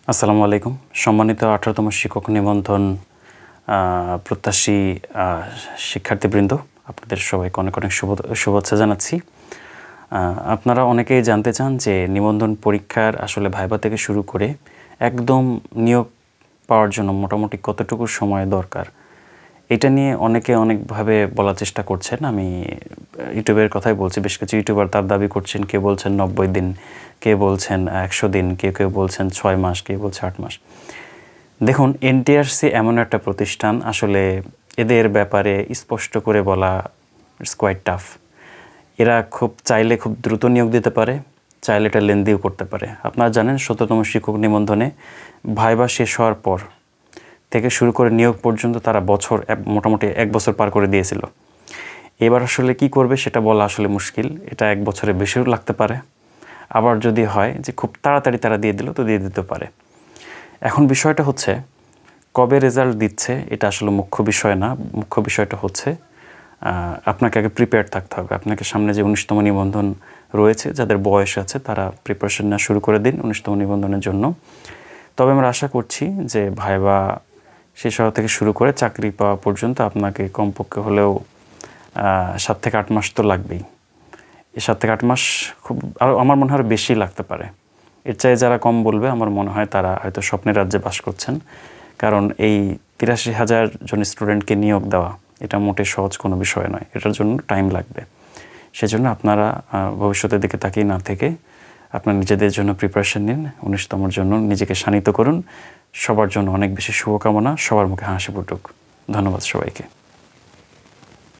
আসসালামু আলাইকুম। সম্মানিত 18তম শিক্ষক নিবন্ধন প্রত্যাশী শিক্ষার্থীবৃন্দ, আপনাদের সবাইকে অনেক অনেক শুভেচ্ছা জানাচ্ছি। আপনারা অনেকেই জানতে চান যে নিবন্ধন পরীক্ষার আসলে ভাইভা থেকে শুরু করে একদম নিয়োগ পাওয়ার জন্য মোটামুটি কতটুকু সময় দরকার, এটা নিয়ে অনেকে অনেকভাবে বলার চেষ্টা করছেন। আমি ইউটিউবের কথাই বলছি। বেশ কিছু ইউটিউবার তার দাবি করছেন, কেউ বলছেন 90 দিন, কেউ বলছেন 100 দিন, কেউ বলছেন 6 মাস, কেউ বলছে 8 মাস। দেখুন, এনটিআরসি এমন একটা প্রতিষ্ঠান, আসলে এদের ব্যাপারে স্পষ্ট করে বলা ইটস কোয়াইট টাফ। এরা চাইলে খুব দ্রুত নিয়োগ দিতে পারে, চাইলে এটা লেন্দিও করতে পারে। আপনারা জানেন 17তম শিক্ষক নিবন্ধনে ভাইভা শেষ হওয়ার পর থেকে শুরু করে নিয়োগ পর্যন্ত তারা মোটামুটি 1 বছর পার করে দিয়েছিল। এবার আসলে কি করবে সেটা বলা আসলে মুশকিল। এটা 1 বছরের বেশিও লাগতে পারে। আবার যদি হয় যে খুব তাড়াতাড়ি তারা দিয়ে দিল, তো দিয়ে দিতে পারে। এখন বিষয়টা হচ্ছে কবে রেজাল্ট দিচ্ছে এটা আসলে মুখ্য বিষয় না। মুখ্য বিষয়টা হচ্ছে আপনাকে আগে প্রিপেয়ার থাকতে হবে। আপনাকে সামনে যে 19তম নিবন্ধন রয়েছে, যাদের বয়স আছে তারা প্রিপারেশন নেওয়া শুরু করে দিন 19তম নিবন্ধনের জন্য। তবে আমরা আশা করছি যে ভাইভা শেষ হওয়া থেকে শুরু করে চাকরি পাওয়া পর্যন্ত আপনাকে কমপক্ষে হলেও 7 থেকে 8 মাস তো লাগবেই। এই 7 থেকে 8 মাস আরও আমার মনে হয় বেশি লাগতে পারে। এর চাই যারা কম বলবে, আমার মনে হয় তারা হয়তো স্বপ্নের রাজ্যে বাস করছেন। কারণ এই 83,000 জন স্টুডেন্টকে নিয়োগ দেওয়া এটা মোটে সহজ কোনো বিষয় নয়। এটার জন্য টাইম লাগবে। সেজন্য আপনারা ভবিষ্যতের দিকে তাকিয়ে না থেকে আপনার নিজেদের জন্য প্রিপারেশন নিন। 19তমর জন্য নিজেকে শানিত করুন। সবার জন্য অনেক বেশি শুভকামনা। সবার মুখে হাসি ফুটুক। ধন্যবাদ সবাইকে।